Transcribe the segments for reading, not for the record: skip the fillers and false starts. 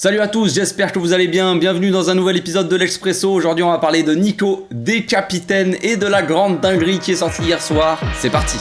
Salut à tous, j'espère que vous allez bien, bienvenue dans un nouvel épisode de l'Expresso. Aujourd'hui on va parler de Nico, des capitaines et de la grande dinguerie qui est sortie hier soir. C'est parti.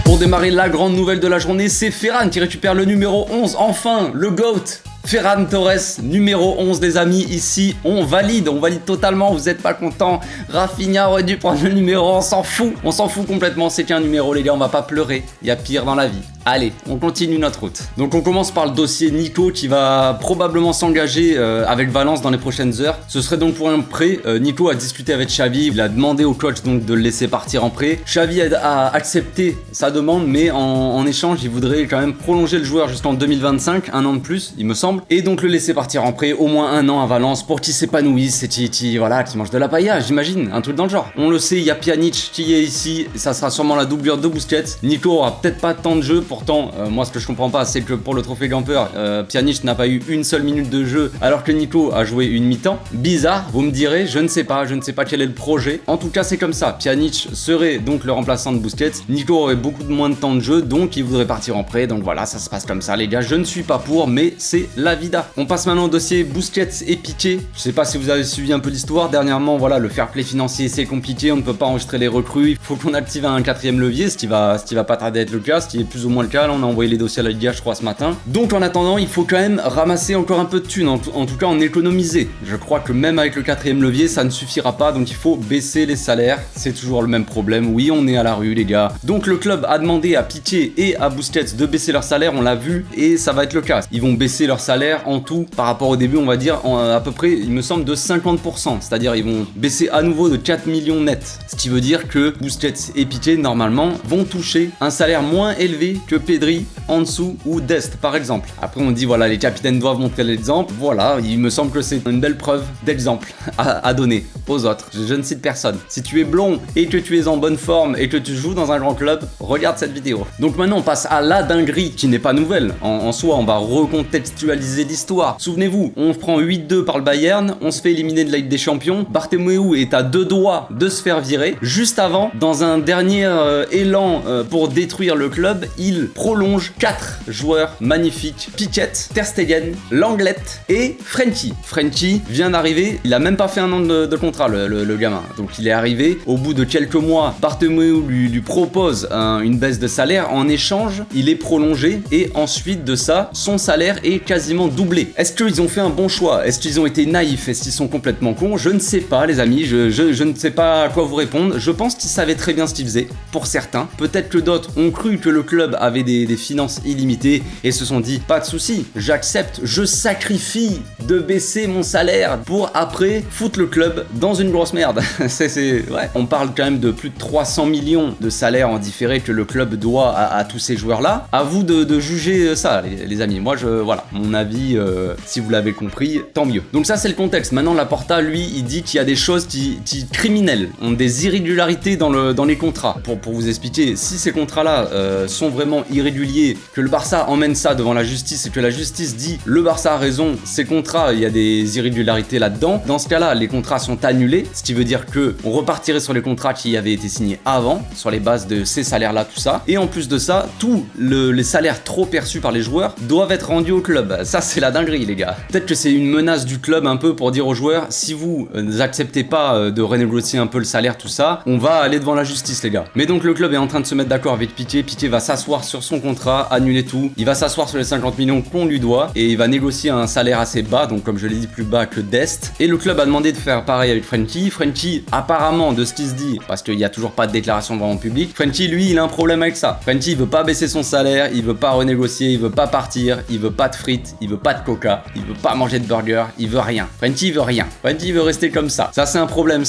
Pour démarrer, la grande nouvelle de la journée, c'est Ferran qui récupère le numéro 11, enfin, le GOAT. Ferran Torres, numéro 11 les amis, ici on valide totalement, vous êtes pas contents. Rafinha aurait dû prendre le numéro, on s'en fout complètement, c'est qu'un numéro les gars, on va pas pleurer, il y a pire dans la vie. Allez, on continue notre route. Donc on commence par le dossier Nico qui va probablement s'engager avec Valence dans les prochaines heures. Ce serait donc pour un prêt. Nico a discuté avec Xavi, il a demandé au coach donc de le laisser partir en prêt. Xavi a accepté sa demande, mais en échange, il voudrait quand même prolonger le joueur jusqu'en 2025, un an de plus, il me semble, et donc le laisser partir en prêt au moins un an à Valence pour qu'il s'épanouisse et qu'il mange de la paella, j'imagine, un truc dans le genre. On le sait, il y a Pjanic qui est ici, ça sera sûrement la doublure de Busquets. Nico aura peut-être pas tant de jeu. Pourtant, moi ce que je comprends pas, c'est que pour le trophée Gamper, Pjanic n'a pas eu une seule minute de jeu alors que Nico a joué une mi-temps. Bizarre, vous me direz, je ne sais pas quel est le projet. En tout cas, c'est comme ça. Pjanic serait donc le remplaçant de Busquets. Nico aurait beaucoup moins de temps de jeu, donc il voudrait partir en prêt. Donc voilà, ça se passe comme ça, les gars. Je ne suis pas pour, mais c'est la vida. On passe maintenant au dossier Busquets et Piqué. Je sais pas si vous avez suivi un peu l'histoire. Dernièrement, voilà, le fair play financier c'est compliqué. On ne peut pas enregistrer les recrues. Il faut qu'on active un quatrième levier, ce qui va pas tarder à être le cas, ce qui est plus ou moins le cas. Là, on a envoyé les dossiers à la Liga, je crois, ce matin. Donc en attendant, il faut quand même ramasser encore un peu de thunes, en tout cas en économiser. Je crois que même avec le quatrième levier, ça ne suffira pas, donc il faut baisser les salaires. C'est toujours le même problème. Oui, on est à la rue, les gars. Donc le club a demandé à Piqué et à Busquets de baisser leur salaire, on l'a vu, et ça va être le cas. Ils vont baisser leur salaire en tout, par rapport au début, on va dire, à peu près, il me semble, de 50%. C'est-à-dire, ils vont baisser à nouveau de 4 millions net. Ce qui veut dire que Busquets et Piqué, normalement, vont toucher un salaire moins élevé que Pedri, Ansu ou Dest par exemple. Après on dit voilà, les capitaines doivent montrer l'exemple. Voilà, il me semble que c'est une belle preuve d'exemple à donner aux autres. Je ne cite personne. Si tu es blond et que tu es en bonne forme et que tu joues dans un grand club, regarde cette vidéo. Donc maintenant on passe à la dinguerie qui n'est pas nouvelle. En soi, on va recontextualiser l'histoire. Souvenez-vous, on prend 8-2 par le Bayern, on se fait éliminer de la Ligue des Champions. Bartomeu est à 2 doigts de se faire virer. Juste avant, dans un dernier élan pour détruire le club, il prolonge 4 joueurs magnifiques: Piquet, Ter Stegen, Lenglet et Frenkie. Frenkie vient d'arriver, il a même pas fait un an de contrat le gamin. Donc il est arrivé, au bout de quelques mois, Bartomeu lui propose une baisse de salaire. En échange, il est prolongé et ensuite de ça, son salaire est quasiment doublé. Est-ce qu'ils ont fait un bon choix? Est-ce qu'ils ont été naïfs? Est-ce qu'ils sont complètement cons? Je ne sais pas les amis, je ne sais pas à quoi vous répondre. Je pense qu'ils savaient très bien ce qu'ils faisaient, pour certains. Peut-être que d'autres ont cru que le club avait des finances illimitées et se sont dit pas de souci, j'accepte, je sacrifie de baisser mon salaire pour après foutre le club dans une grosse merde. Ouais. On parle quand même de plus de 300 millions de salaires en différé que le club doit à tous ces joueurs là. À vous de juger ça les amis. Moi voilà, mon avis, si vous l'avez compris, tant mieux. Donc ça c'est le contexte. Maintenant Laporta lui il dit qu'il y a des choses qui criminelles, ont des irrégularités dans les contrats. Pour vous expliquer, si ces contrats là sont vraiment irréguliers, que le Barça emmène ça devant la justice et que la justice dit le Barça a raison, ces contrats, il y a des irrégularités là-dedans, dans ce cas-là, les contrats sont annulés, ce qui veut dire que on repartirait sur les contrats qui avaient été signés avant, sur les bases de ces salaires-là, tout ça. Et en plus de ça, tous les salaires trop perçus par les joueurs doivent être rendus au club. Ça, c'est la dinguerie, les gars. Peut-être que c'est une menace du club un peu pour dire aux joueurs, si vous n'acceptez pas de renégocier un peu le salaire, tout ça, on va aller devant la justice, les gars. Mais donc le club est en train de se mettre d'accord avec Piqué. Piqué va s'asseoir sur son contrat, annuler tout, il va s'asseoir sur les 50 millions qu'on lui doit et il va négocier un salaire assez bas, donc comme je l'ai dit, plus bas que Dest. Et le club a demandé de faire pareil avec Frenkie. Frenkie, apparemment, de ce qui se dit, parce qu'il n'y a toujours pas de déclaration vraiment publique, Frenkie, lui, il a un problème avec ça. Frenkie, il veut pas baisser son salaire, il veut pas renégocier, il veut pas partir, il veut pas de frites, il veut pas de coca, il veut pas manger de burger, il veut rien. Frenkie, il veut rien. Frenkie, il veut rester comme ça. Ça, c'est un problème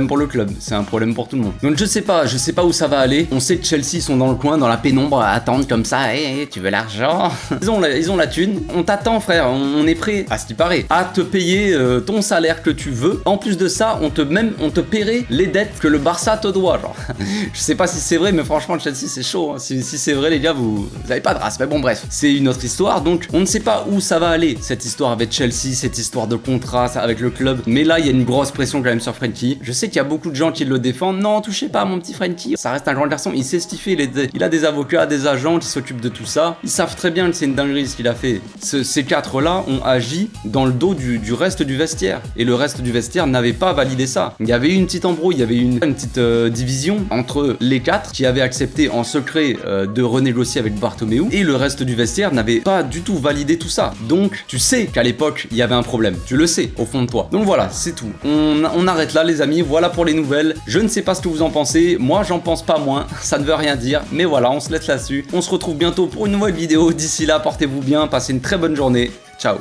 pour le club, c'est un problème pour tout le monde. Donc je sais pas où ça va aller. On sait que Chelsea sont dans le coin, dans la pénombre, à attendre comme ça. Hey, tu veux l'argent? Ils ont la thune. On t'attend, frère. On est prêt, à ce qui paraît, à te payer ton salaire que tu veux. En plus de ça, on te paierait les dettes que le Barça te doit. Genre, je sais pas si c'est vrai, mais franchement, Chelsea, c'est chaud. Hein. Si c'est vrai, les gars, vous avez pas de race. Mais bon, bref, c'est une autre histoire. Donc, on ne sait pas où ça va aller, cette histoire avec Chelsea, cette histoire de contrat avec le club. Mais là, il y a une grosse pression quand même sur Frenkie. Je sais qu'il y a beaucoup de gens qui le défendent. Non, touchez pas à mon petit Frenkie. Ça reste un grand garçon. Il sait ce qu'il fait. Il a des avocats, des agents qui s'occupent de tout ça. Ils savent très bien que c'est une dinguerie ce qu'il a fait. Ces quatre-là ont agi dans le dos du reste du vestiaire. Et le reste du vestiaire n'avait pas validé ça. Il y avait eu une petite embrouille, il y avait eu une petite division entre les quatre qui avaient accepté en secret de renégocier avec Bartomeu. Et le reste du vestiaire n'avait pas du tout validé tout ça. Donc, tu sais qu'à l'époque, il y avait un problème. Tu le sais, au fond de toi. Donc voilà, c'est tout. On arrête là, les amis. Voilà pour les nouvelles. Je ne sais pas ce que vous en pensez. Moi, j'en pense pas moins. Ça ne veut rien dire. Mais voilà, on se laisse là-dessus. On se retrouve bientôt pour une nouvelle vidéo. D'ici là, portez-vous bien. Passez une très bonne journée. Ciao.